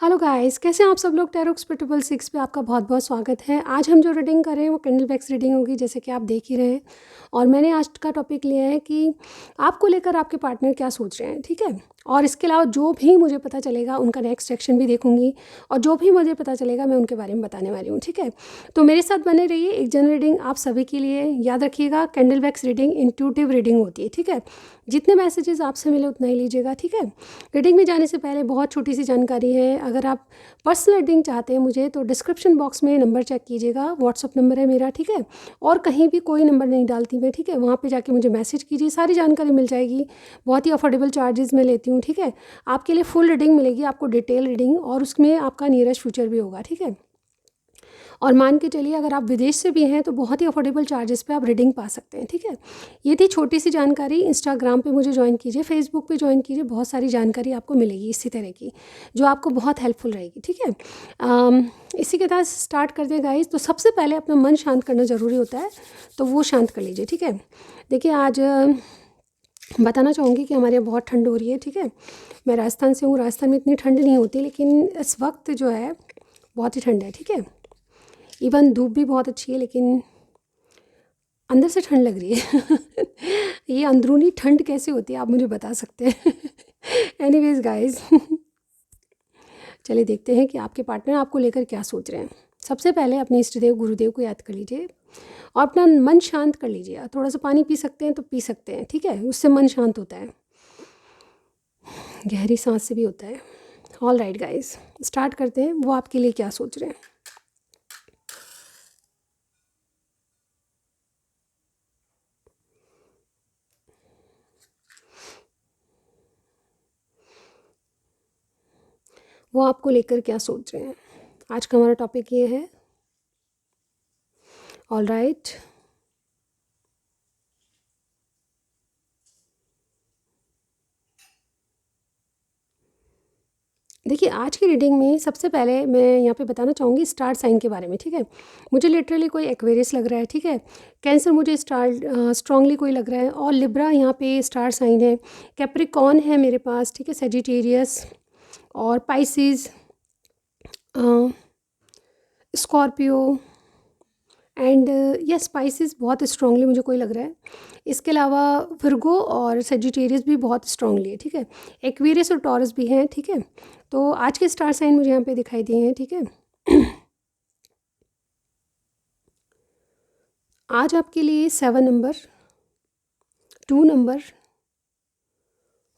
Hello guys, कैसे हैं आप सब लोग। टैरोक्स ट्रिपल सिक्स पे आपका बहुत बहुत स्वागत है। आज हम जो रीडिंग कर रहे हैं वो कैंडल वैक्स रीडिंग होगी, जैसे कि आप देख ही रहे हैं। और मैंने आज का टॉपिक लिया है कि आपको लेकर आपके पार्टनर क्या सोच रहे हैं, ठीक है। और इसके अलावा जो भी मुझे पता चलेगा उनका नेक्स्ट एक्शन भी देखूंगी, और जो भी मुझे पता चलेगा मैं उनके बारे में बताने वाली हूँ, ठीक है। तो मेरे साथ बने रहिए। एक जनरल रीडिंग आप सभी के लिए, याद रखिएगा candle wax reading intuitive reading होती है, ठीक है। जितने मैसेजेस आपसे मिले उतना ही लीजिएगा, ठीक है। रीडिंग में जाने से पहले बहुत छोटी सी जानकारी है। अगर आप पर्सनल रीडिंग चाहते हैं मुझे, तो डिस्क्रिप्शन बॉक्स में नंबर चेक कीजिएगा। व्हाट्सअप नंबर है मेरा, ठीक है। और कहीं भी कोई नंबर नहीं डालती मैं, ठीक है। वहाँ पे जाके मुझे मैसेज कीजिए, सारी जानकारी मिल जाएगी। बहुत ही अफोर्डेबल चार्जेस मैं लेती हूँ, ठीक है। आपके लिए फुल रीडिंग मिलेगी, आपको डिटेल रीडिंग, और उसमें आपका नियरेस्ट फ्यूचर भी होगा, ठीक है। और मान के चलिए अगर आप विदेश से भी हैं तो बहुत ही अफोर्डेबल चार्जेस पे आप रीडिंग पा सकते हैं, ठीक है। ये थी छोटी सी जानकारी। इंस्टाग्राम पे मुझे ज्वाइन कीजिए, फेसबुक पे ज्वाइन कीजिए, बहुत सारी जानकारी आपको मिलेगी इसी तरह की, जो आपको बहुत हेल्पफुल रहेगी, ठीक है। इसी के साथ स्टार्ट करते हैं गाइस। तो सबसे पहले अपना मन शांत करना ज़रूरी होता है, तो वो शांत कर लीजिए, ठीक है। देखिए आज बताना चाहूँगी कि हमारे यहाँ बहुत ठंड हो रही है, ठीक है। मैं राजस्थान से हूँ। राजस्थान में इतनी ठंड नहीं होती, लेकिन इस वक्त जो है बहुत ही ठंड है, ठीक है। इवन धूप भी बहुत अच्छी है, लेकिन अंदर से ठंड लग रही है। ये अंदरूनी ठंड कैसे होती है आप मुझे बता सकते हैं। एनीवेज गाइस, चलिए देखते हैं कि आपके पार्टनर आपको लेकर क्या सोच रहे हैं। सबसे पहले अपने इष्ट देव गुरुदेव को याद कर लीजिए और अपना मन शांत कर लीजिए। थोड़ा सा पानी पी सकते हैं तो पी सकते हैं, ठीक है। उससे मन शांत होता है, गहरी सांस से भी होता है। ऑल राइट गाइस, स्टार्ट करते हैं। वो आपके लिए क्या सोच रहे हैं। वो आपको लेकर क्या सोच रहे हैं। आज का हमारा टॉपिक ये है। ऑल राइट, देखिए आज की रीडिंग में सबसे पहले मैं यहाँ पे बताना चाहूँगी स्टार साइन के बारे में, ठीक है। मुझे लिटरली कोई एक्वेरियस लग रहा है, ठीक है। कैंसर मुझे स्टार स्ट्रांगली कोई लग रहा है, और लिब्रा यहाँ पे स्टार साइन है। कैप्रिकॉर्न है मेरे पास, ठीक है। सेजिटेरियस और पाइसिस, स्कॉर्पियो एंड ये स्पाइसेस बहुत स्ट्रांगली मुझे कोई लग रहा है। इसके अलावा विर्गो और सेजिटेरियस भी बहुत स्ट्रांगली है, ठीक है। एक्वेरियस और टॉरस भी हैं, ठीक है। तो आज के स्टार साइन मुझे यहाँ पे दिखाई दिए हैं, ठीक है। आज आपके लिए 7 number, 2 number,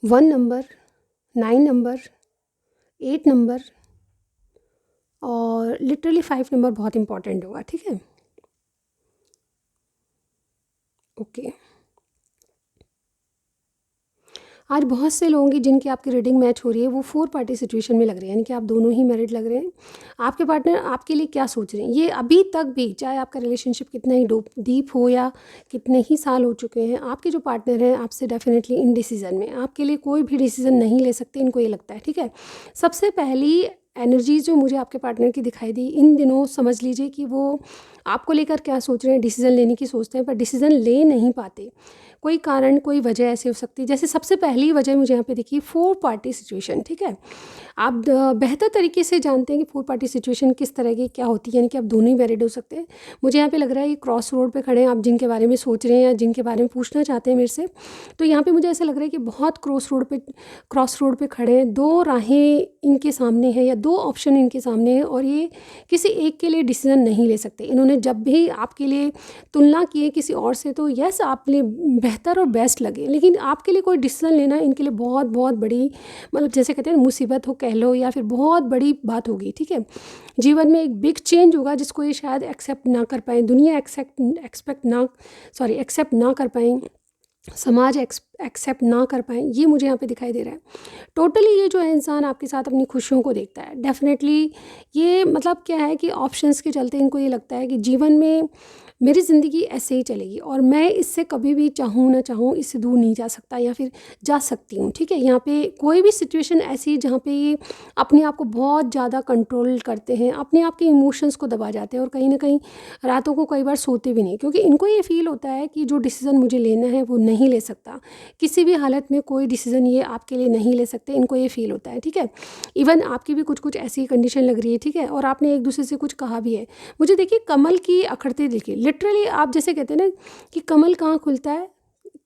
1 number, 9 number, 8 number और लिटरली 5 नंबर बहुत इंपॉर्टेंट होगा, ठीक है। ओके, आज बहुत से लोगों की जिनकी आपकी रीडिंग मैच हो रही है वो 4 पार्टी सिचुएशन में लग रहे हैं, यानी कि आप दोनों ही मैरिड लग रहे हैं। आपके पार्टनर आपके लिए क्या सोच रहे हैं, ये अभी तक भी, चाहे आपका रिलेशनशिप कितना ही डीप हो या कितने ही साल हो चुके हैं, आपके जो पार्टनर हैं आपसे डेफिनेटली इन डिसीजन में, आपके लिए कोई भी डिसीजन नहीं ले सकते, इनको ये लगता है, ठीक है। सबसे पहली एनर्जी जो मुझे आपके पार्टनर की दिखाई दी इन दिनों, समझ लीजिए कि वो आपको लेकर क्या सोच रहे हैं। डिसीज़न लेने की सोचते हैं पर डिसीज़न ले नहीं पाते। कोई कारण, कोई वजह ऐसी हो सकती है। जैसे सबसे पहली वजह मुझे यहाँ पे दिखी 4 पार्टी सिचुएशन, ठीक है। आप बेहतर तरीके से जानते हैं कि 4 पार्टी सिचुएशन किस तरह की क्या होती है, यानी कि आप दोनों ही मैरिड हो सकते हैं। मुझे यहाँ पे लग रहा है ये क्रॉस रोड पे खड़े हैं आप, जिनके बारे में सोच रहे हैं या जिनके बारे में पूछना चाहते हैं मेरे से। तो यहाँ पे मुझे ऐसा लग रहा है कि बहुत क्रॉस रोड पे खड़े हैं। 2 राहें इनके सामने हैं या 2 ऑप्शन इनके सामने हैं, और ये किसी एक के लिए डिसीजन नहीं ले सकते। इन्होंने जब भी आपके लिए तुलना की है किसी और से, तो यस आपके लिए बेहतर और बेस्ट लगे, लेकिन आपके लिए कोई डिसीजन लेना इनके लिए बहुत बहुत बड़ी, मतलब जैसे कहते हैं मुसीबत हो कह लो, या फिर बहुत बड़ी बात होगी, ठीक है। जीवन में एक बिग चेंज होगा जिसको ये शायद एक्सेप्ट ना कर पाएँ, दुनिया एक्सेप्ट ना कर पाएँ, समाज एक्सेप्ट ना कर पाएँ, ये मुझे यहाँ पे दिखाई दे रहा है। टोटली ये जो है इंसान आपके साथ अपनी खुशियों को देखता है डेफिनेटली। ये मतलब क्या है कि ऑप्शंस के चलते इनको ये लगता है कि जीवन में मेरी ज़िंदगी ऐसे ही चलेगी, और मैं इससे कभी भी चाहूँ ना चाहूँ इससे दूर नहीं जा सकता, या फिर जा सकती हूँ, ठीक है। यहाँ पे कोई भी सिचुएशन ऐसी है जहाँ पे ये अपने आप को बहुत ज़्यादा कंट्रोल करते हैं, अपने आप के इमोशंस को दबा जाते हैं, और कहीं ना कहीं रातों को कई बार सोते भी नहीं, क्योंकि इनको ये फील होता है कि जो डिसीज़न मुझे लेना है वो नहीं ले सकता। किसी भी हालत में कोई डिसीज़न ये आपके लिए नहीं ले सकते, इनको ये फ़ील होता है, ठीक है। इवन आपकी भी कुछ कुछ ऐसी कंडीशन लग रही है, ठीक है, और आपने एक दूसरे से कुछ कहा भी है। मुझे देखिए कमल की अखड़ते देखिए, लिटरली आप जैसे कहते हैं ना कि कमल कहाँ खुलता है,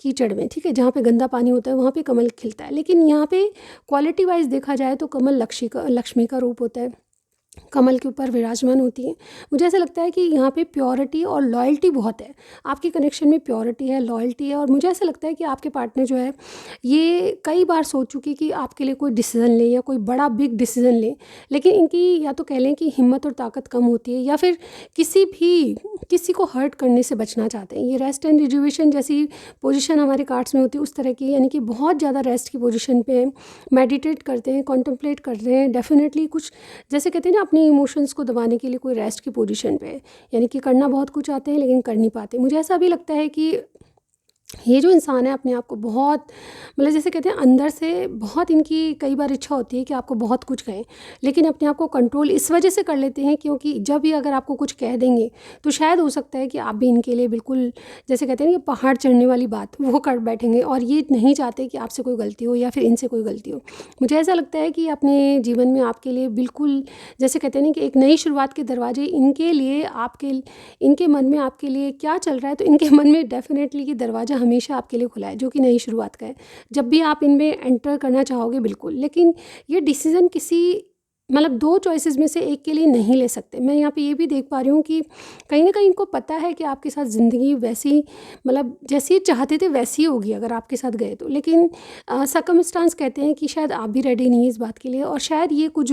कीचड़ में, ठीक है, जहाँ पे गंदा पानी होता है वहाँ पे कमल खिलता है। लेकिन यहाँ पे क्वालिटी वाइज देखा जाए तो कमल लक्ष्मी का रूप होता है, कमल के ऊपर विराजमान होती है। मुझे ऐसा लगता है कि यहाँ पे प्योरिटी और लॉयल्टी बहुत है, आपके कनेक्शन में प्योरिटी है, लॉयल्टी है। और मुझे ऐसा लगता है कि आपके पार्टनर जो है ये कई बार सोच चुके कि आपके लिए कोई डिसीज़न ले या कोई बड़ा बिग डिसीज़न ले, लेकिन इनकी या तो कह लें कि हिम्मत और ताकत कम होती है, या फिर किसी को हर्ट करने से बचना चाहते हैं। ये रेस्ट एंड रिजुवेशन जैसी पोजीशन हमारे कार्ड्स में होती है उस तरह की, यानी कि बहुत ज़्यादा रेस्ट की पोजीशन पे मेडिटेट करते हैं, कॉन्टम्पलेट कर रहे हैं, डेफिनेटली कुछ जैसे कहते हैं ना अपनी इमोशंस को दबाने के लिए कोई रेस्ट की पोजीशन पे है, यानी कि करना बहुत कुछ चाहते हैं लेकिन कर नहीं पाते। मुझे ऐसा भी लगता है कि ये जो इंसान है अपने आप को बहुत मतलब जैसे कहते हैं अंदर से बहुत इनकी कई बार इच्छा होती है कि आपको बहुत कुछ कहें, लेकिन अपने आप को कंट्रोल इस वजह से कर लेते हैं क्योंकि जब भी अगर आपको कुछ कह देंगे तो शायद हो सकता है कि आप भी इनके लिए बिल्कुल जैसे कहते हैं ना कि पहाड़ चढ़ने वाली बात वो कर बैठेंगे, और ये नहीं चाहते कि आपसे कोई गलती हो या फिर इनसे कोई गलती हो। मुझे ऐसा लगता है कि अपने जीवन में आपके लिए बिल्कुल जैसे कहते हैं ना कि एक नई शुरुआत के दरवाजे इनके लिए इनके मन में आपके लिए क्या चल रहा है, तो इनके मन में डेफिनेटली कि दरवाज़ा हमेशा आपके लिए खुला है जो कि नई शुरुआत का है। जब भी आप इनमें एंटर करना चाहोगे बिल्कुल, लेकिन ये डिसीज़न किसी मतलब 2 चॉइसेस में से एक के लिए नहीं ले सकते। मैं यहाँ पे ये भी देख पा रही हूँ कि कहीं न कहीं इनको पता है कि आपके साथ ज़िंदगी वैसी मतलब जैसी चाहते थे वैसी होगी अगर आपके साथ गए तो, लेकिन सर्कमस्टांस कहते हैं कि शायद आप भी रेडी नहीं है इस बात के लिए, और शायद ये कुछ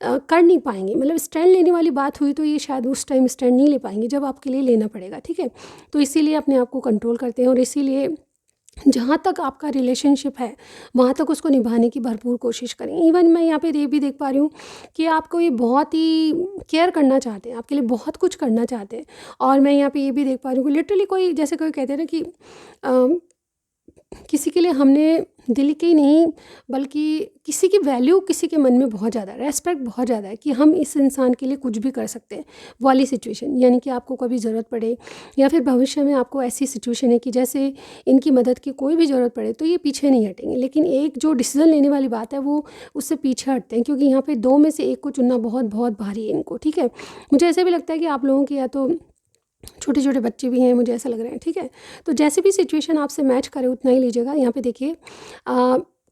कर नहीं पाएँगे। मतलब स्टैंड लेने वाली बात हुई तो ये शायद उस टाइम स्टैंड नहीं ले पाएँगे जब आपके लिए लेना पड़ेगा, ठीक है। तो इसीलिए अपने आप को कंट्रोल करते हैं, और इसीलिए जहाँ तक आपका रिलेशनशिप है वहाँ तक उसको निभाने की भरपूर कोशिश करें। इवन मैं यहाँ पे ये भी देख पा रही हूँ कि आपको ये बहुत ही केयर करना चाहते हैं, आपके लिए बहुत कुछ करना चाहते हैं। और मैं यहाँ पे ये भी देख पा रही हूँ कि लिटरली कोई जैसे कोई कहते हैं ना कि किसी के लिए हमने दिल के ही नहीं बल्कि किसी की वैल्यू किसी के मन में बहुत ज़्यादा रेस्पेक्ट बहुत ज़्यादा है कि हम इस इंसान के लिए कुछ भी कर सकते हैं वाली सिचुएशन, यानी कि आपको कभी ज़रूरत पड़े या फिर भविष्य में आपको ऐसी सिचुएशन है कि जैसे इनकी मदद की कोई भी ज़रूरत पड़े तो ये पीछे नहीं हटेंगे। लेकिन एक जो डिसीज़न लेने वाली बात है वो उससे पीछे हटते हैं, क्योंकि यहाँ पे 2 में से एक को चुनना बहुत बहुत भारी है इनको, ठीक है। मुझे ऐसा भी लगता है कि आप लोगों की या तो छोटे छोटे बच्चे भी हैं, मुझे ऐसा लग रहा है, ठीक है। तो जैसे भी सिचुएशन आपसे मैच करे उतना ही लीजिएगा। यहाँ पे देखिए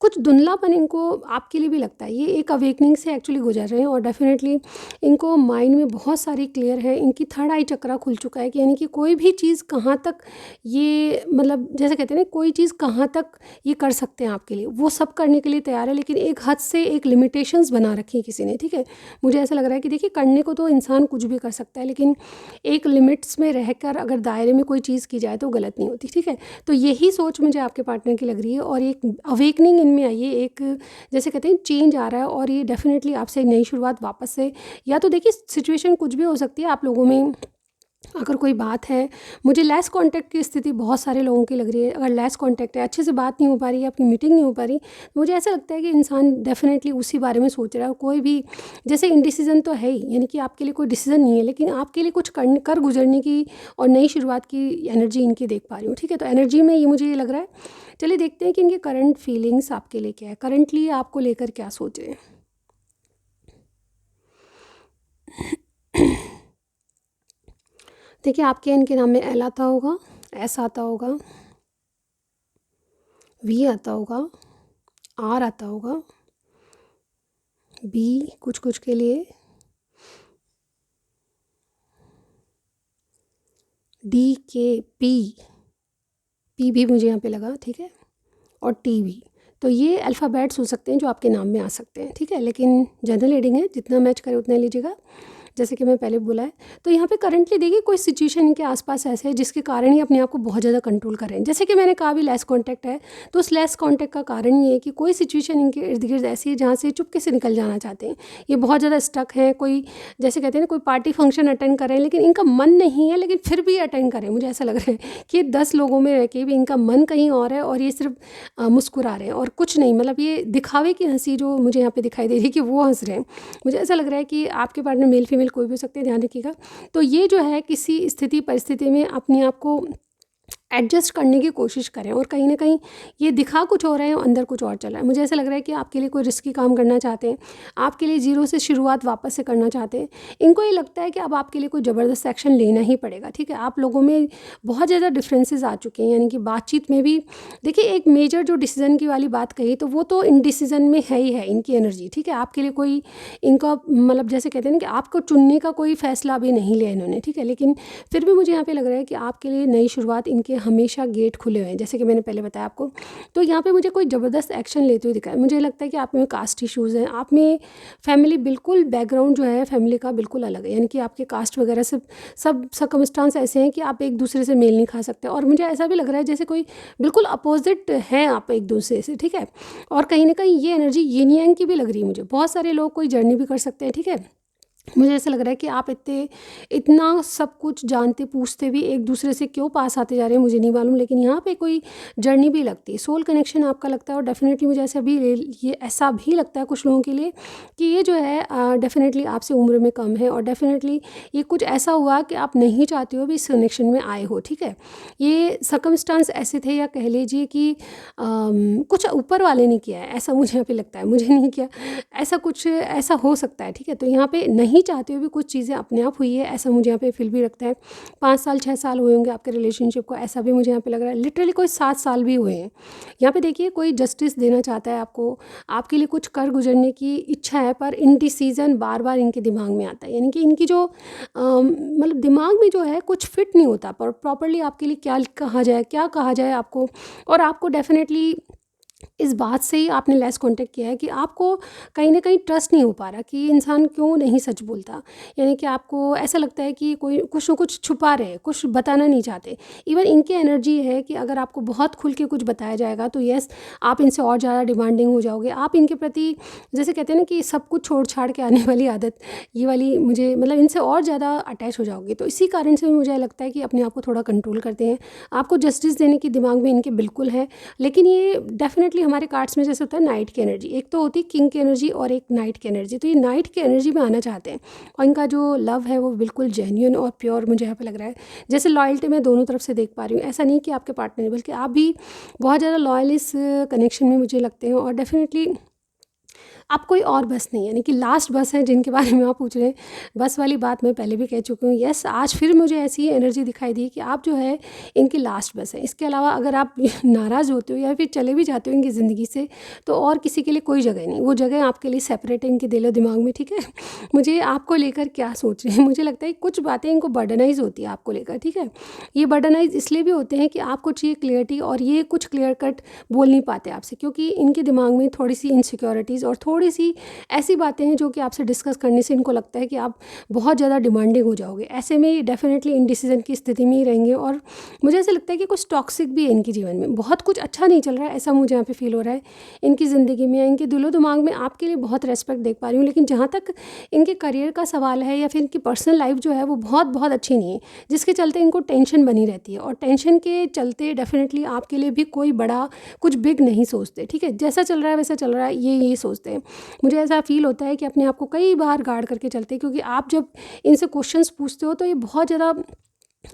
कुछ धुंधलापन इनको आपके लिए भी लगता है, ये एक अवेकनिंग से एक्चुअली गुजर रहे हैं, और डेफिनेटली इनको माइंड में बहुत सारी क्लियर है, इनकी थर्ड आई चक्रा खुल चुका है कि यानी कि कोई भी चीज़ कहाँ तक ये मतलब जैसे कहते हैं ना कोई चीज़ कहाँ तक ये कर सकते हैं आपके लिए, वो सब करने के लिए तैयार है, लेकिन एक हद से एक लिमिटेशंस बना रखी है किसी ने, ठीक है। मुझे ऐसा लग रहा है कि देखिए करने को तो इंसान कुछ भी कर सकता है, लेकिन एक लिमिट्स में रहकर अगर दायरे में कोई चीज़ की जाए तो गलत नहीं होती, ठीक है। तो यही सोच मुझे आपके पार्टनर की लग रही है, और एक अवेकनिंग इनमें आई है, एक जैसे कहते हैं चेंज आ रहा है, और ये डेफिनेटली आपसे एक नई शुरुआत वापस से, या तो देखिए सिचुएशन कुछ भी हो सकती है आप लोगों में। अगर कोई बात है, मुझे लेस कांटेक्ट की स्थिति बहुत सारे लोगों की लग रही है। अगर लेस कांटेक्ट है, अच्छे से बात नहीं हो पा रही है, आपकी मीटिंग नहीं हो पा रही, तो मुझे ऐसा लगता है कि इंसान डेफिनेटली उसी बारे में सोच रहा है। कोई भी जैसे इनडिसीजन तो है ही, यानी कि आपके लिए कोई डिसीजन नहीं है, लेकिन आपके लिए कुछ कर गुजरने की और नई शुरुआत की एनर्जी इनकी देख पा रही हूँ, ठीक है। तो एनर्जी में ये मुझे ये लग रहा है। चलिए देखते हैं कि इनके करंट फीलिंग्स आपके लिए क्या है, करंटली आपको लेकर क्या सोच रहे हैं। देखिए आपके इनके नाम में एल आता होगा, एस आता होगा, वी आता होगा, आर आता होगा, बी कुछ कुछ के लिए, डी के पी भी मुझे यहाँ पे लगा, ठीक है, और टी भी। तो ये अल्फ़ाबेट्स हो सकते हैं जो आपके नाम में आ सकते हैं, ठीक है। लेकिन जनरल रीडिंग है, जितना मैच करे उतना लीजिएगा, जैसे कि मैं पहले बोला है। तो यहाँ पे करंटली देखिए कोई सिचुएशन इनके आसपास ऐसे है जिसके कारण ही अपने आप को बहुत ज़्यादा कंट्रोल कर रहे हैं। जैसे कि मैंने कहा भी लेस कांटेक्ट है, तो उस लेस कांटेक्ट का कारण ये है कि कोई सिचुएशन इनके इर्द गिर्द ऐसी है जहाँ से चुपके से निकल जाना चाहते हैं। ये बहुत ज़्यादा स्टक है, कोई जैसे कहते हैं ना कोई पार्टी फंक्शन अटेंड कर रहे हैं लेकिन इनका मन नहीं है, लेकिन फिर भी अटेंड करें। मुझे ऐसा लग रहा है कि 10 लोगों में रह के भी इनका मन कहीं और है, और ये सिर्फ मुस्कुरा रहे हैं और कुछ नहीं। मतलब ये दिखावे की हंसी जो मुझे यहाँ पे दिखाई दे रही है कि वो हंस रहे हैं। मुझे ऐसा लग रहा है कि आपके पार्टनर मेल फीमेल कोई भी हो सकते हैं, ध्यान रखिएगा। तो ये जो है किसी स्थिति परिस्थिति में अपने आप को एडजस्ट करने की कोशिश करें, और कहीं न कहीं ये दिखा कुछ और रहे हैं और अंदर कुछ और चल रहा है। मुझे ऐसा लग रहा है कि आपके लिए कोई रिस्की काम करना चाहते हैं, आपके लिए ज़ीरो से शुरुआत वापस से करना चाहते हैं। इनको ये लगता है कि अब आपके लिए कोई ज़बरदस्त एक्शन लेना ही पड़ेगा, ठीक है? आप लोगों में बहुत ज़्यादा डिफरेंसेस आ चुके हैं, यानी कि बातचीत में भी देखिए एक मेजर जो डिसीज़न की वाली बात कही, तो वो तो इनडिसीज़न में है ही है इनकी एनर्जी, ठीक है? आपके लिए कोई इनका मतलब जैसे कहते हैं ना कि आपको चुनने का कोई फ़ैसला अभी नहीं लिया इन्होंने, ठीक है? लेकिन फिर भी मुझे यहाँ पे लग रहा है कि आपके लिए नई शुरुआत, इनके हमेशा गेट खुले हुए हैं, जैसे कि मैंने पहले बताया आपको। तो यहाँ पे मुझे कोई ज़बरदस्त एक्शन लेते हुए दिखा है। मुझे लगता है कि आप में कास्ट इश्यूज़ हैं, आप में फैमिली बिल्कुल बैकग्राउंड जो है फैमिली का बिल्कुल अलग है, यानी कि आपके कास्ट वगैरह सब सर्कमस्टांस ऐसे हैं कि आप एक दूसरे से मेल नहीं खा सकते, और मुझे ऐसा भी लग रहा है जैसे कोई बिल्कुल अपोजिट हैं आप एक दूसरे से, ठीक है? और कहीं ना कहीं ये एनर्जी यिन यांग की भी लग रही है मुझे। बहुत सारे लोग कोई जर्नी भी कर सकते हैं, ठीक है? मुझे ऐसा लग रहा है कि आप इतना सब कुछ जानते पूछते भी एक दूसरे से क्यों पास आते जा रहे हैं मुझे नहीं मालूम, लेकिन यहाँ पे कोई जर्नी भी लगती है, सोल कनेक्शन आपका लगता है। और डेफिनेटली मुझे ऐसा भी लगता है कुछ लोगों के लिए कि ये जो है डेफिनेटली आपसे उम्र में कम है, और डेफिनेटली ये कुछ ऐसा हुआ कि आप नहीं चाहते हो भी इस कनेक्शन में आए हो, ठीक है? ये सर्कमस्टांस ऐसे थे, या कह लीजिए कि कुछ ऊपर वाले ने किया है, ऐसा मुझे यहाँ पे लगता है, मुझे नहीं किया, ऐसा कुछ ऐसा हो सकता है, ठीक है? तो यहाँ पे नहीं चाहते हुए भी कुछ चीज़ें अपने आप हुई है, ऐसा मुझे यहाँ पे फील भी रखता है। 5 साल 6 साल हुए होंगे आपके रिलेशनशिप को, ऐसा भी मुझे यहाँ पे लग रहा है। लिटरली कोई 7 साल भी हुए हैं। यहाँ पे देखिए कोई जस्टिस देना चाहता है आपको, आपके लिए कुछ कर गुजरने की इच्छा है, पर इनडिसीजन बार बार इनके दिमाग में आता है, यानी कि इनकी जो मतलब दिमाग में जो है कुछ फिट नहीं होता, पर प्रॉपरली आपके लिए क्या कहा जाए, क्या कहा जाए आपको। और आपको डेफिनेटली इस बात से ही आपने लेस कांटेक्ट किया है कि आपको कहीं न कहीं ट्रस्ट नहीं हो पा रहा कि ये इंसान क्यों नहीं सच बोलता। यानी कि आपको ऐसा लगता है कि कोई कुछ न कुछ छुपा रहे हैं, कुछ बताना नहीं चाहते। इवन इनकी एनर्जी है कि अगर आपको बहुत खुल के कुछ बताया जाएगा तो येस, आप इनसे और ज़्यादा डिमांडिंग हो जाओगे। आप इनके प्रति जैसे कहते हैं ना कि सब कुछ छोड़-छाड़ के आने वाली आदत, ये वाली मुझे मतलब इनसे और ज़्यादा अटैच हो जाओगे। तो इसी कारण से मुझे लगता है कि अपने आप को थोड़ा कंट्रोल करते हैं। आपको जस्टिस देने की दिमाग में इनके बिल्कुल है, लेकिन ये डेफिनेटली हमारे कार्ड्स में जैसे होता है नाइट की एनर्जी, एक तो होती है किंग की एनर्जी और एक नाइट की एनर्जी। तो ये नाइट की एनर्जी में आना चाहते हैं, और इनका जो लव है वो बिल्कुल जेन्युइन और प्योर मुझे यहाँ पे लग रहा है। जैसे लॉयल्टी मैं दोनों तरफ से देख पा रही हूँ, ऐसा नहीं कि आपके पार्टनर, बल्कि आप भी बहुत ज़्यादा लॉयल इस कनेक्शन में मुझे लगते हैं। और डेफिनेटली अब कोई और बस नहीं है, यानी कि लास्ट बस है जिनके बारे में आप पूछ रहे हैं। बस वाली बात मैं पहले भी कह चुकी हूँ। येस, आज फिर मुझे ऐसी एनर्जी दिखाई दी कि आप जो है इनकी लास्ट बस है। इसके अलावा अगर आप नाराज़ होते हो या फिर चले भी जाते हो इनकी ज़िंदगी से, तो और किसी के लिए कोई जगह नहीं, वो जगह आपके लिए सेपरेट है इनके दिलो दिमाग में, ठीक है? मुझे आपको लेकर क्या सोच रहे हैं, मुझे लगता है कुछ बातें इनको बर्डनाइज होती है आपको लेकर, ठीक है? ये बर्डनाइज इसलिए भी होते हैं कि आपको चाहिए क्लियरिटी, और ये कुछ क्लियर कट बोल नहीं पाते आपसे, क्योंकि इनके दिमाग में थोड़ी सी इनसिक्योरिटीज़ और थोड़ी सी ऐसी बातें हैं जो कि आपसे डिस्कस करने से इनको लगता है कि आप बहुत ज़्यादा डिमांडिंग हो जाओगे। ऐसे में ये डेफिनेटली इनडिसीजन की स्थिति में ही रहेंगे, और मुझे ऐसा लगता है कि कुछ टॉक्सिक भी है इनके जीवन में, बहुत कुछ अच्छा नहीं चल रहा है, ऐसा मुझे यहाँ पे फील हो रहा है इनकी ज़िंदगी में। इनके दिलो दिमाग में आपके लिए बहुत रेस्पेक्ट देख पा रही हूँ, लेकिन जहाँ तक इनके करियर का सवाल है या फिर इनकी पर्सनल लाइफ जो है वो बहुत बहुत अच्छी नहीं है, जिसके चलते इनको टेंशन बनी रहती है, और टेंशन के चलते डेफिनेटली आपके लिए भी कोई बड़ा कुछ बिग नहीं सोचते, ठीक है? जैसा चल रहा है वैसा चल रहा है, ये सोचते हैं। मुझे ऐसा फील होता है कि अपने आप को कई बार गार्ड करके चलते हैं, क्योंकि आप जब इनसे क्वेश्चंस पूछते हो तो ये बहुत ज़्यादा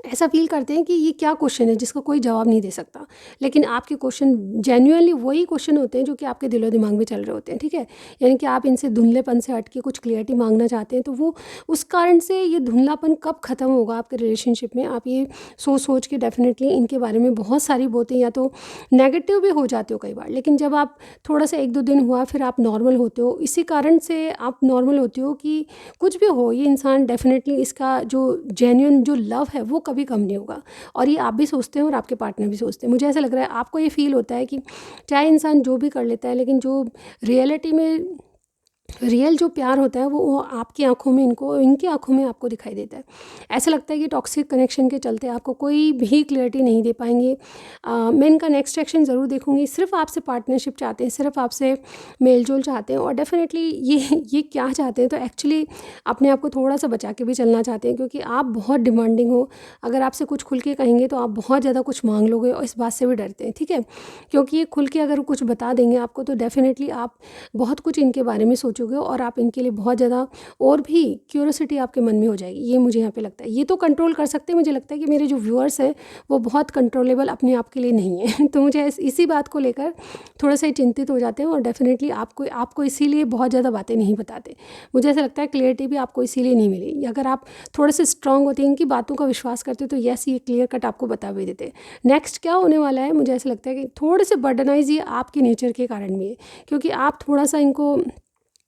ऐसा फ़ील करते हैं कि ये क्या क्वेश्चन है जिसका कोई जवाब नहीं दे सकता, लेकिन आपके क्वेश्चन जेन्युइनली वही क्वेश्चन होते हैं जो कि आपके दिलो दिमाग में चल रहे होते हैं, ठीक है? यानी कि आप इनसे धुंधलेपन से हट के कुछ क्लियरिटी मांगना चाहते हैं, तो वो उस कारण से ये धुंधलापन कब ख़त्म होगा आपके रिलेशनशिप में, आप ये सोच के डेफिनेटली इनके बारे में बहुत सारी बातें या तो नेगेटिव भी हो जाते हो कई बार, लेकिन जब आप थोड़ा सा 1-2 दिन हुआ फिर आप नॉर्मल होते हो। इसी कारण से आप नॉर्मल होते हो कि कुछ भी हो, ये इंसान डेफिनेटली इसका जो जेन्युइन जो लव है वो कभी कम नहीं होगा, और ये आप भी सोचते हैं और आपके पार्टनर भी सोचते हैं। मुझे ऐसा लग रहा है आपको ये फील होता है कि चाहे इंसान जो भी कर लेता है, लेकिन जो रियलिटी में रियल जो प्यार होता है वो आपकी आंखों में इनकी आंखों में आपको दिखाई देता है। ऐसा लगता है कि टॉक्सिक कनेक्शन के चलते आपको कोई भी क्लियरिटी नहीं दे पाएंगे। मैं इनका नेक्स्ट एक्शन ज़रूर देखूंगी। सिर्फ आपसे पार्टनरशिप चाहते हैं, सिर्फ आपसे मेलजोल चाहते हैं, और डेफिनेटली ये क्या चाहते हैं, तो एक्चुअली अपने आप को थोड़ा सा बचा के भी चलना चाहते हैं, क्योंकि आप बहुत डिमांडिंग हो। अगर आपसे कुछ खुल के कहेंगे तो आप बहुत ज़्यादा कुछ मांग लोगे, और इस बात से भी डरते हैं, ठीक है? क्योंकि ये खुल के अगर कुछ बता देंगे आपको तो डेफिनेटली आप बहुत कुछ इनके बारे में सोचोगे पहुँचोगे और आप इनके लिए बहुत ज़्यादा और भी क्यूरोसिटी आपके मन में हो जाएगी, ये मुझे यहाँ पे लगता है। ये तो कंट्रोल कर सकते हैं, मुझे लगता है कि मेरे जो व्यूअर्स हैं वो बहुत कंट्रोलेबल अपने आप के लिए नहीं है तो मुझे इसी बात को लेकर थोड़ा सा चिंतित हो जाते हैं और डेफिनेटली आपको इसीलिए बहुत ज़्यादा बातें नहीं बताते। मुझे ऐसा लगता है क्लियरिटी भी आपको इसीलिए नहीं मिली। अगर आप थोड़े से स्ट्रांग होते हैं, इनकी बातों का विश्वास करते तो यस ये क्लियर कट आपको बता भी देते। नेक्स्ट क्या होने वाला है, मुझे ऐसा लगता है कि थोड़े से बर्डनाइज ये आपके नेचर के कारण भी है, क्योंकि आप थोड़ा सा इनको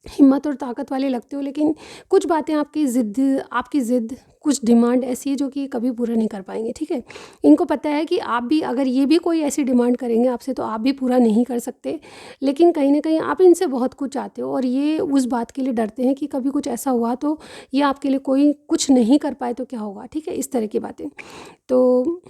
हिम्मत और ताकत वाले लगते हो, लेकिन कुछ बातें आपकी ज़िद कुछ डिमांड ऐसी है जो कि कभी पूरा नहीं कर पाएंगे। ठीक है, इनको पता है कि आप भी अगर ये भी कोई ऐसी डिमांड करेंगे आपसे तो आप भी पूरा नहीं कर सकते, लेकिन कहीं ना कहीं आप इनसे बहुत कुछ चाहते हो और ये उस बात के लिए डरते हैं कि कभी कुछ ऐसा हुआ तो ये आपके लिए कोई कुछ नहीं कर पाए तो क्या होगा। ठीक है, इस तरह की बातें। तो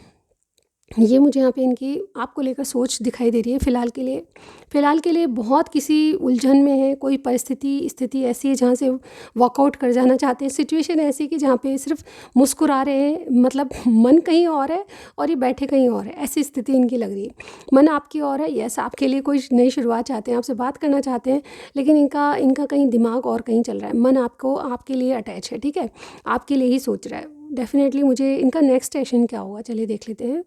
ये मुझे यहाँ पे इनकी आपको लेकर सोच दिखाई दे रही है फ़िलहाल के लिए बहुत किसी उलझन में है, कोई स्थिति ऐसी है जहाँ से वॉकआउट कर जाना चाहते हैं। सिचुएशन ऐसी कि जहाँ पे सिर्फ मुस्कुरा रहे हैं, मतलब मन कहीं और है और ये बैठे कहीं और है, ऐसी स्थिति इनकी लग रही है। मन आपकी और है, यस आपके लिए कोई नई शुरुआत चाहते हैं, आपसे बात करना चाहते हैं, लेकिन इनका कहीं दिमाग और कहीं चल रहा है। मन आपके लिए अटैच है, ठीक है, आपके लिए ही सोच रहा है। डेफिनेटली मुझे इनका नेक्स्ट एक्शन क्या होगा, चलिए देख लेते हैं।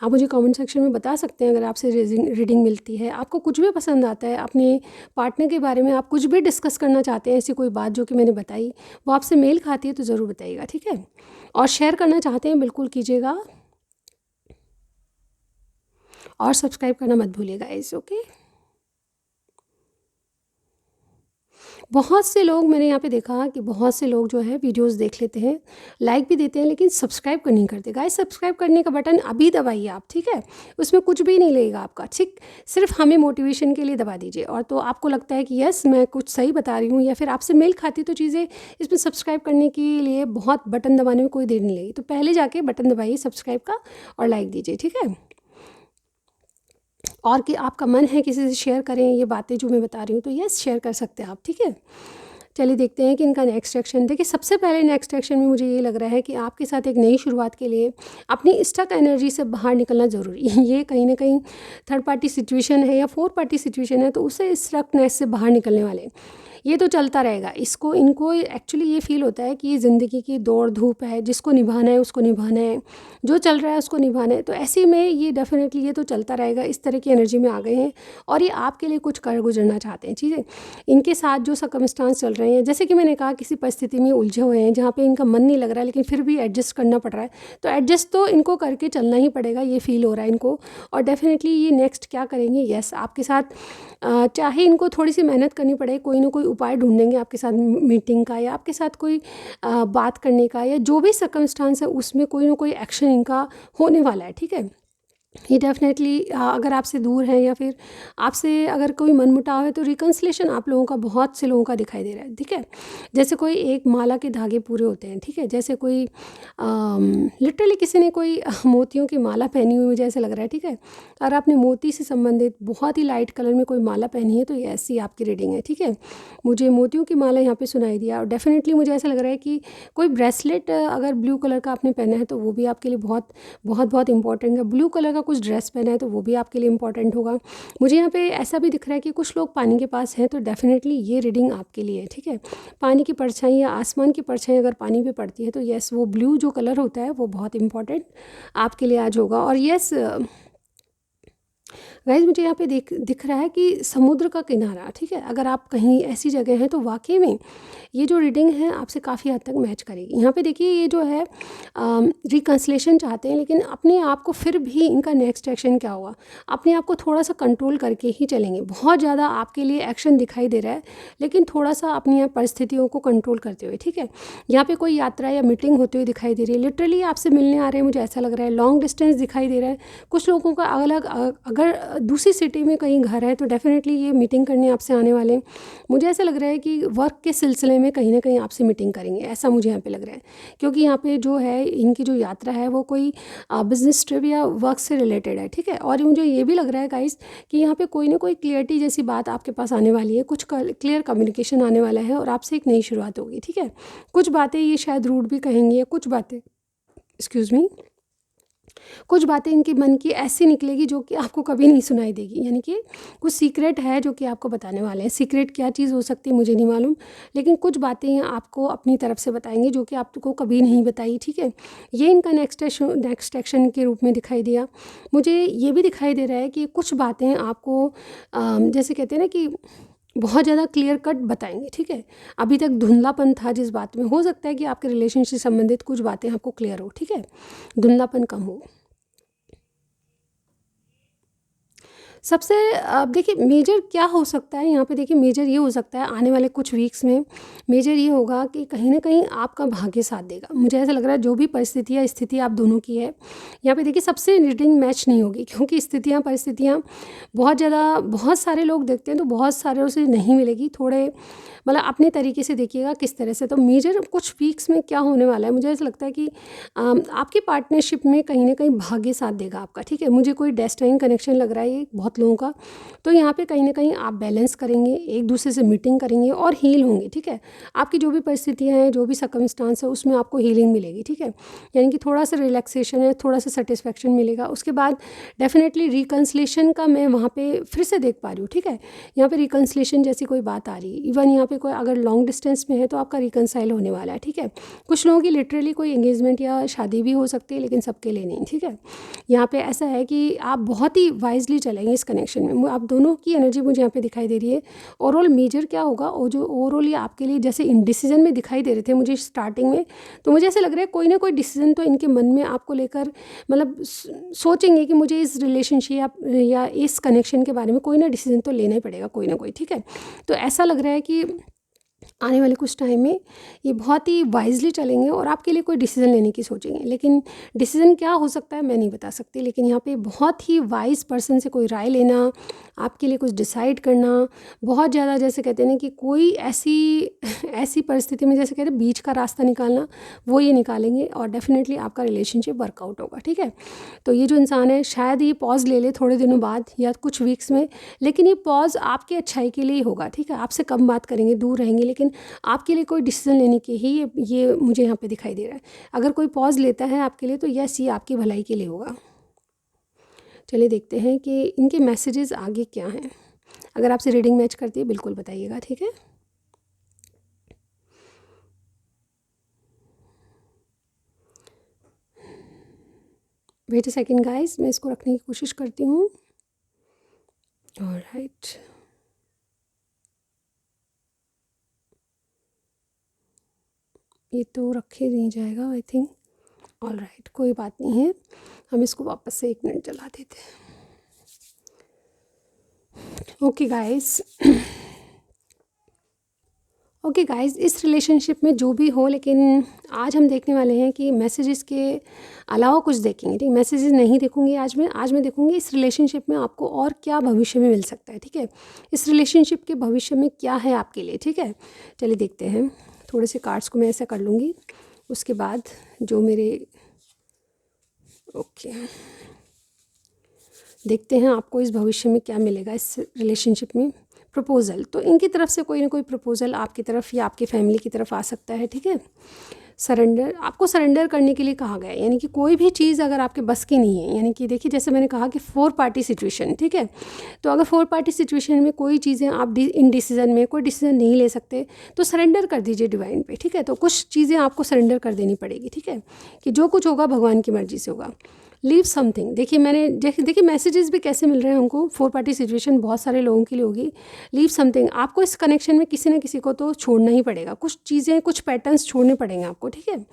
आप मुझे कमेंट सेक्शन में बता सकते हैं अगर आपसे रीडिंग मिलती है, आपको कुछ भी पसंद आता है, अपने पार्टनर के बारे में आप कुछ भी डिस्कस करना चाहते हैं, ऐसी कोई बात जो कि मैंने बताई वो आपसे मेल खाती है तो ज़रूर बताइएगा। ठीक है, और शेयर करना चाहते हैं बिल्कुल कीजिएगा और सब्सक्राइब करना मत भूलिएगा गाइस। ओके, बहुत से लोग मैंने यहाँ पे देखा कि बहुत से लोग जो है वीडियोस देख लेते हैं, लाइक भी देते हैं, लेकिन सब्सक्राइब नहीं करते। गाइस सब्सक्राइब करने का बटन अभी दबाइए आप, ठीक है, उसमें कुछ भी नहीं लगेगा आपका, ठीक, सिर्फ हमें मोटिवेशन के लिए दबा दीजिए। और तो आपको लगता है कि यस मैं कुछ सही बता रही हूँ या फिर आपसे मेल खाती तो चीज़ें, इसमें सब्सक्राइब करने के लिए बहुत बटन दबाने में कोई देर नहीं लगेगी। तो पहले जाके बटन दबाइए सब्सक्राइब का और लाइक दीजिए, ठीक है। और कि आपका मन है किसी से शेयर करें ये बातें जो मैं बता रही हूँ तो यस शेयर कर सकते हैं आप, ठीक है। चलिए देखते हैं कि इनका नेक्स्ट एक्शन। देखिए सबसे पहले नेक्स्ट एक्शन में मुझे ये लग रहा है कि आपके साथ एक नई शुरुआत के लिए अपनी स्टक एनर्जी से बाहर निकलना ज़रूरी है। ये कहीं ना कहीं थर्ड पार्टी सिचुएशन है या फोर्थ पार्टी सिचुएशन है, तो उससे स्टकनेस से बाहर निकलने वाले ये तो चलता रहेगा। इनको एक्चुअली ये फील होता है कि ये ज़िंदगी की दौड़ धूप है, जिसको निभाना है उसको निभाना है, जो चल रहा है उसको निभाना है। तो ऐसे में ये डेफिनेटली ये तो चलता रहेगा, इस तरह की एनर्जी में आ गए हैं और ये आपके लिए कुछ कर गुजरना चाहते हैं चीज़ें। इनके साथ जो सर्कमस्टांस चल रहे हैं, जैसे कि मैंने कहा किसी परिस्थिति में उलझे हुए हैं जहाँ पे इनका मन नहीं लग रहा है, लेकिन फिर भी एडजस्ट करना पड़ रहा है, तो एडजस्ट तो इनको करके चलना ही पड़ेगा, ये फील हो रहा है इनको। और डेफिनेटली ये नेक्स्ट क्या करेंगे, यस आपके साथ चाहे इनको थोड़ी सी मेहनत करनी पड़े, कोई ना कोई उपाय ढूंढेंगे आपके साथ मीटिंग का या आपके साथ कोई बात करने का, या जो भी सर्कमस्टांस है उसमें कोई ना कोई एक्शन इनका होने वाला है, ठीक है। ये डेफिनेटली अगर आपसे दूर है या फिर आपसे अगर कोई मनमुटाव है तो रिकन्सिलेशन आप लोगों का, बहुत से लोगों का दिखाई दे रहा है, ठीक है। जैसे कोई एक माला के धागे पूरे होते हैं, ठीक है, जैसे कोई लिटरली किसी ने कोई मोतियों की माला पहनी हुई मुझे ऐसा लग रहा है, ठीक है। और आपने मोती से संबंधित बहुत ही लाइट कलर में कोई माला पहनी है तो ये ऐसी आपकी रीडिंग है, ठीक है। मुझे मोतियों की माला यहाँ पे सुनाई दिया और डेफिनेटली मुझे ऐसा लग रहा है कि कोई ब्रेसलेट अगर ब्लू कलर का आपने पहना है तो वो भी आपके लिए बहुत बहुत बहुत इंपॉर्टेंट है। ब्लू कलर का कुछ ड्रेस पहना है तो वो भी आपके लिए इंपॉर्टेंट होगा। मुझे यहाँ पे ऐसा भी दिख रहा है कि कुछ लोग पानी के पास हैं, तो डेफिनेटली ये रीडिंग आपके लिए है, ठीक है। पानी की परछाई या आसमान की परछाई अगर पानी पे पड़ती है तो यस वो ब्लू जो कलर होता है वो बहुत इंपॉर्टेंट आपके लिए आज होगा। और यस गाइज मुझे यहाँ पे दिख रहा है कि समुद्र का किनारा, ठीक है, अगर आप कहीं ऐसी जगह हैं तो वाकई में ये जो रीडिंग है आपसे काफ़ी हद तक मैच करेगी। यहाँ पे देखिए ये जो है रिकन्सिलेशन चाहते हैं, लेकिन अपने आप को फिर भी इनका नेक्स्ट एक्शन क्या होगा, अपने आप को थोड़ा सा कंट्रोल करके ही चलेंगे। बहुत ज़्यादा आपके लिए एक्शन दिखाई दे रहा है, लेकिन थोड़ा सा अपनी परिस्थितियों को कंट्रोल करते हुए, ठीक है। यहाँ पे कोई यात्रा या मीटिंग होते हुए दिखाई दे रही है, लिटरली आपसे मिलने आ रहे हैं, मुझे ऐसा लग रहा है। लॉन्ग डिस्टेंस दिखाई दे रहा है, कुछ लोगों का अलग अगर दूसरी सिटी में कहीं घर है तो डेफिनेटली ये मीटिंग करने आपसे आने वाले हैं। मुझे ऐसा लग रहा है कि वर्क के सिलसिले में कहीं ना कहीं आपसे मीटिंग करेंगे, ऐसा मुझे यहाँ पे लग रहा है, क्योंकि यहाँ पे जो है इनकी जो यात्रा है वो कोई बिजनेस ट्रिप या वर्क से रिलेटेड है, ठीक है। और मुझे ये भी लग रहा है गाइस कि यहाँ पे कोई ना कोई क्लियरिटी जैसी बात आपके पास आने वाली है, कुछ क्लियर कम्युनिकेशन आने वाला है और आपसे एक नई शुरुआत होगी, ठीक है। कुछ बातें ये शायद रूड भी कहेंगे या कुछ बातें एक्सक्यूज़ मी कुछ बातें इनके मन की ऐसी निकलेगी जो कि आपको कभी नहीं सुनाई देगी, यानी कि कुछ सीक्रेट है जो कि आपको बताने वाले हैं। सीक्रेट क्या चीज़ हो सकती है मुझे नहीं मालूम, लेकिन कुछ बातें आपको अपनी तरफ से बताएंगे जो कि आपको कभी नहीं बताई, ठीक है। ये इनका नेक्स्ट एक्शन के रूप में दिखाई दिया। मुझे ये भी दिखाई दे रहा है कि कुछ बातें आपको जैसे कहते हैं ना कि बहुत ज़्यादा क्लियर कट बताएंगे, ठीक है। अभी तक धुंधलापन था जिस बात में, हो सकता है कि आपके रिलेशनशिप से संबंधित कुछ बातें आपको क्लियर हो, ठीक है, धुंधलापन कम हो। सबसे देखिए मेजर क्या हो सकता है यहाँ पे, देखिए मेजर ये हो सकता है आने वाले कुछ वीक्स में, मेजर ये होगा कि कहीं ना कहीं आपका भाग्य साथ देगा। मुझे ऐसा लग रहा है जो भी परिस्थिति या स्थिति आप दोनों की है यहाँ पे, देखिए सबसे रीडिंग मैच नहीं होगी, क्योंकि स्थितियाँ परिस्थितियाँ बहुत ज़्यादा, बहुत सारे लोग देखते हैं तो बहुत सारे से नहीं मिलेगी। थोड़े मतलब अपने तरीके से देखिएगा किस तरह से। तो मेजर कुछ वीक्स में क्या होने वाला है, मुझे ऐसा लगता है कि आपकी पार्टनरशिप में कहीं ना कहीं भाग्य साथ देगा आपका, ठीक है। मुझे कोई डेस्टाइन कनेक्शन लग रहा है ये बहुत लोगों का। तो यहाँ पे कहीं ना कहीं आप बैलेंस करेंगे, एक दूसरे से मीटिंग करेंगे और हील होंगे, ठीक है। आपकी जो भी परिस्थितियाँ हैं, जो भी सर्कमस्टांस है, उसमें आपको हीलिंग मिलेगी, ठीक है। यानी कि थोड़ा सा रिलैक्सेशन है, थोड़ा सा सेटिस्फैक्शन मिलेगा। उसके बाद डेफिनेटली रिकन्सिलेशन का मैं वहाँ पे फिर से देख पा रही हूँ, ठीक है। यहाँ पे रिकन्सिलेशन जैसी कोई बात आ रही है। इवन यहाँ पे कोई अगर लॉन्ग डिस्टेंस में है तो आपका रिकन्साइल होने वाला है, ठीक है। कुछ लोगों की लिटरली कोई एंगेजमेंट या शादी भी हो सकती है, लेकिन सबके लिए नहीं, ठीक है। यहाँ पे ऐसा है कि आप बहुत ही वाइजली चलेंगे इस कनेक्शन में। आप दोनों की एनर्जी मुझे यहाँ पे दिखाई दे रही है। ओवरऑल मेजर क्या होगा, और जो ओवरऑल ये आपके लिए जैसे इंडिसीजन में दिखाई दे रहे थे मुझे स्टार्टिंग में, तो मुझे ऐसा लग रहा है कोई ना कोई डिसीजन तो इनके मन में आपको लेकर मतलब सोचेंगे कि मुझे इस रिलेशनशिप या इस कनेक्शन के बारे में कोई ना डिसीजन तो लेना ही पड़ेगा, कोई ना कोई, ठीक है। तो ऐसा लग रहा है कि आने वाले कुछ टाइम में ये बहुत ही वाइजली चलेंगे और आपके लिए कोई डिसीज़न लेने की सोचेंगे। लेकिन डिसीज़न क्या हो सकता है मैं नहीं बता सकती, लेकिन यहाँ पे बहुत ही वाइज पर्सन से कोई राय लेना, आपके लिए कुछ डिसाइड करना, बहुत ज़्यादा जैसे कहते हैं ना कि कोई ऐसी ऐसी परिस्थिति में जैसे कहते हैं बीच का रास्ता निकालना, वो ये निकालेंगे और डेफिनेटली आपका रिलेशनशिप वर्कआउट होगा, ठीक है। तो ये जो इंसान है शायद ये पॉज ले ले थोड़े दिनों बाद या कुछ वीक्स में, लेकिन ये पॉज आपकी अच्छाई के लिए ही होगा, ठीक है। आपसे कम बात करेंगे, दूर रहेंगे, लेकिन आपके लिए कोई डिसीजन लेने की ही ये मुझे यहाँ पे दिखाई दे रहा है। अगर कोई पॉज लेता है आपके लिए तो यस, ये आपकी भलाई के लिए होगा। चलिए देखते हैं कि इनके मैसेजेस आगे क्या हैं। अगर आपसे रीडिंग मैच करती है बिल्कुल बताइएगा, ठीक है। वेट अ सेकंड गाइस, मैं इसको रखने की कोशिश करती हूँ। ऑलराइट, ये तो रखे नहीं जाएगा आई थिंक। ऑलराइट, कोई बात नहीं है, हम इसको वापस से 1 मिनट चला देते हैं। ओके गाइस, ओके गाइस, इस रिलेशनशिप में जो भी हो, लेकिन आज हम देखने वाले हैं कि मैसेजेस के अलावा कुछ देखेंगे, ठीक। मैसेजेस नहीं देखूंगी आज मैं देखूंगी इस रिलेशनशिप में आपको और क्या भविष्य में मिल सकता है, ठीक है। इस रिलेशनशिप के भविष्य में क्या है आपके लिए, ठीक है। चलिए देखते हैं। थोड़े से कार्ड्स को मैं ऐसा कर लूँगी, उसके बाद जो मेरे ओके देखते हैं आपको इस भविष्य में क्या मिलेगा इस रिलेशनशिप में। प्रपोज़ल, तो इनकी तरफ से कोई ना कोई प्रपोज़ल आपकी तरफ या आपकी फैमिली की तरफ आ सकता है, ठीक है। सरेंडर, आपको सरेंडर करने के लिए कहा गया है, यानी कि कोई भी चीज़ अगर आपके बस की नहीं है, यानी कि देखिए जैसे मैंने कहा कि 4 पार्टी सिचुएशन, ठीक है। तो अगर 4 पार्टी सिचुएशन में कोई चीज़ें आप इन डिसीजन में कोई डिसीजन नहीं ले सकते तो सरेंडर कर दीजिए डिवाइन पे, ठीक है। तो कुछ चीज़ें आपको सरेंडर कर देनी पड़ेगी, ठीक है, कि जो कुछ होगा भगवान की मर्ज़ी से होगा। लीव समथिंग, देखिए मैंने देखिए मैसेजेस भी कैसे मिल रहे हैं हमको। 4 पार्टी सिचुएशन बहुत सारे लोगों के लिए होगी। लीव समथिंग, आपको इस कनेक्शन में किसी न किसी को तो छोड़ना ही पड़ेगा, कुछ चीज़ें कुछ पैटर्न्स छोड़ने पड़ेंगे आपको, ठीक है।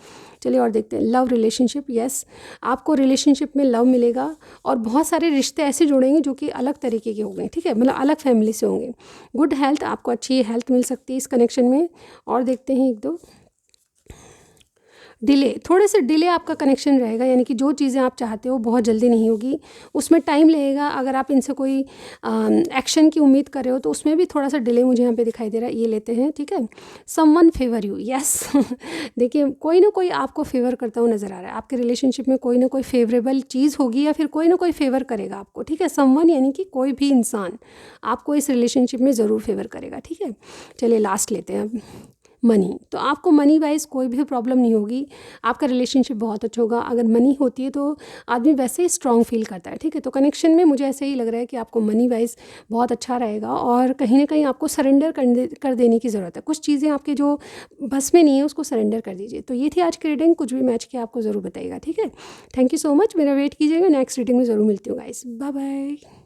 चलिए और देखते हैं। लव रिलेशनशिप, यस, आपको रिलेशनशिप में लव मिलेगा और बहुत सारे रिश्ते ऐसे जुड़ेंगे जो कि अलग तरीके के होंगे, ठीक है, मतलब अलग फैमिली से होंगे। गुड हेल्थ, आपको अच्छी हेल्थ मिल सकती है इस कनेक्शन में। और देखते हैं 1-2 डिले, थोड़े से डिले आपका कनेक्शन रहेगा, यानी कि जो चीज़ें आप चाहते हो बहुत जल्दी नहीं होगी, उसमें टाइम लगेगा। अगर आप इनसे कोई एक्शन की उम्मीद कर रहे हो तो उसमें भी थोड़ा सा डिले मुझे यहाँ पे दिखाई दे रहा है। ये लेते हैं, ठीक है। समवन फेवर यू, यस देखिए कोई ना कोई आपको फेवर करता हुआ नज़र आ रहा है। आपके रिलेशनशिप में कोई ना कोई फेवरेबल चीज़ होगी या फिर कोई ना कोई फेवर करेगा आपको, ठीक है। समवन यानी कि कोई भी इंसान आपको इस रिलेशनशिप में ज़रूर फेवर करेगा, ठीक है। चलिए लास्ट लेते हैं अब। मनी। तो आपको मनी वाइज कोई भी प्रॉब्लम नहीं होगी, आपका रिलेशनशिप बहुत अच्छा होगा। अगर मनी होती है तो आदमी वैसे ही स्ट्रॉन्ग फील करता है, ठीक है। तो कनेक्शन में मुझे ऐसे ही लग रहा है कि आपको मनी वाइज बहुत अच्छा रहेगा, और कहीं ना कहीं आपको सरेंडर कर देने की ज़रूरत है। कुछ चीज़ें आपके जो बस में नहीं है उसको सरेंडर कर दीजिए। तो ये थी आज की रीडिंग। कुछ भी मैच किया आपको ज़रूर बताइएगा, ठीक है। थैंक यू सो मच, मेरा वेट कीजिएगा, नेक्स्ट रीडिंग में ज़रूर मिलती हूँ गाइस। Bye bye.